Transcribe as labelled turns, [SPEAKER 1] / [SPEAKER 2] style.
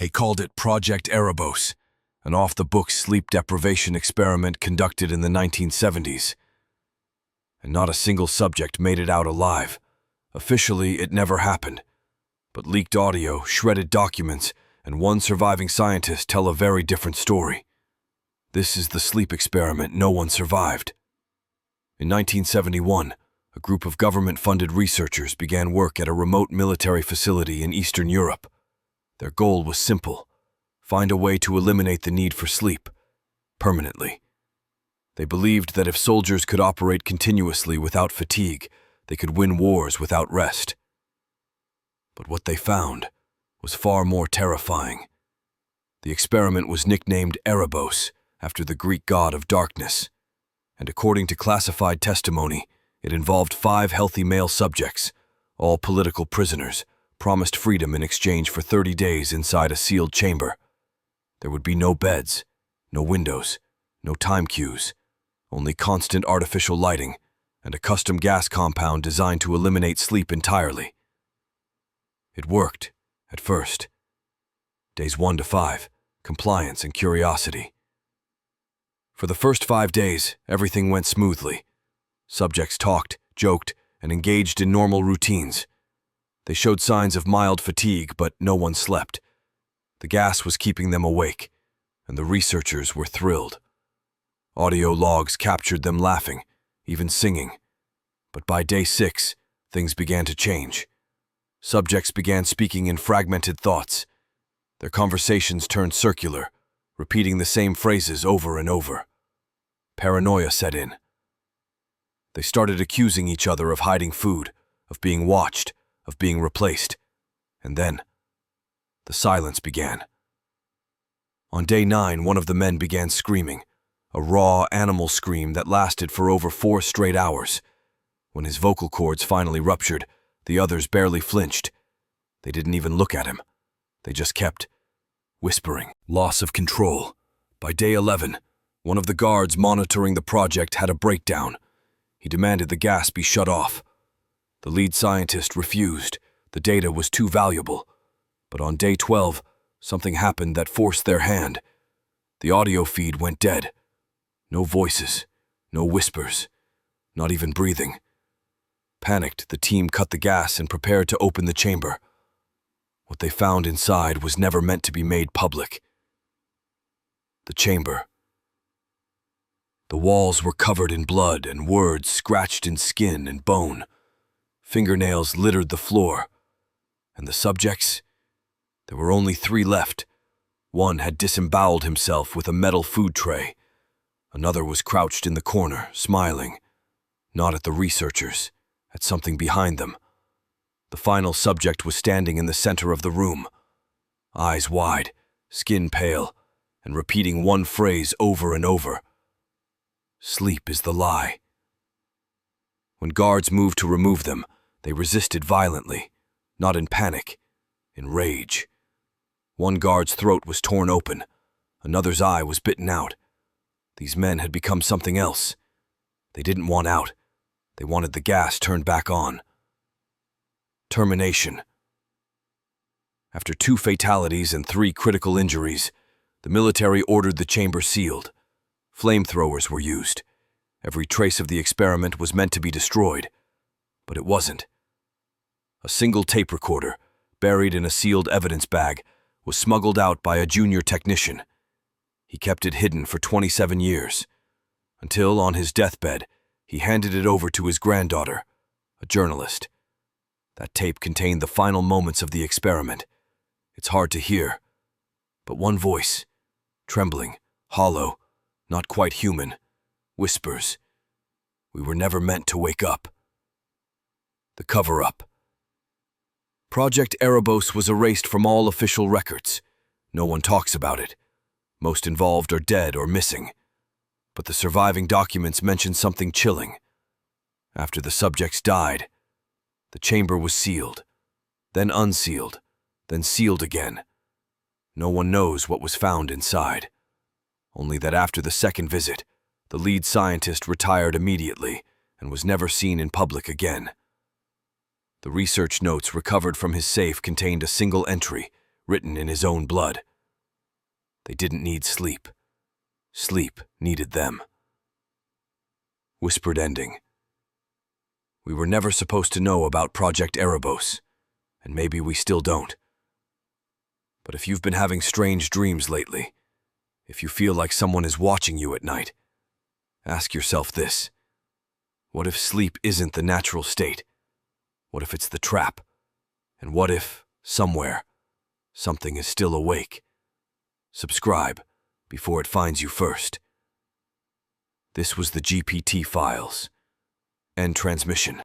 [SPEAKER 1] He called it Project Erebos, an off-the-books sleep deprivation experiment conducted in the 1970s. And not a single subject made it out alive. Officially, it never happened. But leaked audio, shredded documents, and one surviving scientist tell a very different story. This is the sleep experiment no one survived. In 1971, a group of government-funded researchers began work at a remote military facility in Eastern Europe. Their goal was simple: find a way to eliminate the need for sleep, permanently. They believed that if soldiers could operate continuously without fatigue, they could win wars without rest. But what they found was far more terrifying. The experiment was nicknamed Erebos, after the Greek god of darkness, and according to classified testimony, it involved 5 healthy male subjects, all political prisoners, promised freedom in exchange for 30 days inside a sealed chamber. There would be no beds, no windows, no time cues, only constant artificial lighting and a custom gas compound designed to eliminate sleep entirely. It worked, at first. Days 1 to 5, compliance and curiosity. For the first 5 days, everything went smoothly. Subjects talked, joked, and engaged in normal routines. They showed signs of mild fatigue, but no one slept. The gas was keeping them awake, and the researchers were thrilled. Audio logs captured them laughing, even singing. But by day 6, things began to change. Subjects began speaking in fragmented thoughts. Their conversations turned circular, repeating the same phrases over and over. Paranoia set in. They started accusing each other of hiding food, of being watched, of being replaced. And then, the silence began. On day 9, one of the men began screaming, a raw animal scream that lasted for over 4 straight hours. When his vocal cords finally ruptured, the others barely flinched. They didn't even look at him. They just kept whispering. Loss of control. By day 11, one of the guards monitoring the project had a breakdown. He demanded the gas be shut off. The lead scientist refused. The data was too valuable. But on day 12, something happened that forced their hand. The audio feed went dead. No voices, no whispers, not even breathing. Panicked, the team cut the gas and prepared to open the chamber. What they found inside was never meant to be made public. The chamber. The walls were covered in blood and words scratched in skin and bone. Fingernails littered the floor. And the subjects? There were only 3 left. One had disemboweled himself with a metal food tray. Another was crouched in the corner, smiling. Not at the researchers, at something behind them. The final subject was standing in the center of the room, eyes wide, skin pale, and repeating one phrase over and over. Sleep is the lie. When guards moved to remove them, they resisted violently, not in panic, in rage. One guard's throat was torn open, another's eye was bitten out. These men had become something else. They didn't want out. They wanted the gas turned back on. Termination. After 2 fatalities and 3 critical injuries, the military ordered the chamber sealed. Flamethrowers were used. Every trace of the experiment was meant to be destroyed, but it wasn't. A single tape recorder, buried in a sealed evidence bag, was smuggled out by a junior technician. He kept it hidden for 27 years, until on his deathbed, he handed it over to his granddaughter, a journalist. That tape contained the final moments of the experiment. It's hard to hear, but one voice, trembling, hollow, not quite human, whispers, "We were never meant to wake up." The cover-up. Project Erebos was erased from all official records. No one talks about it. Most involved are dead or missing. But the surviving documents mention something chilling. After the subjects died, the chamber was sealed, then unsealed, then sealed again. No one knows what was found inside. Only that after the second visit, the lead scientist retired immediately and was never seen in public again. The research notes recovered from his safe contained a single entry, written in his own blood. They didn't need sleep. Sleep needed them. Whispered ending. We were never supposed to know about Project Erebos, and maybe we still don't. But if you've been having strange dreams lately, if you feel like someone is watching you at night, ask yourself this. What if sleep isn't the natural state? What if it's the trap? And what if, somewhere, something is still awake? Subscribe before it finds you first. This was the GPT Files. End transmission.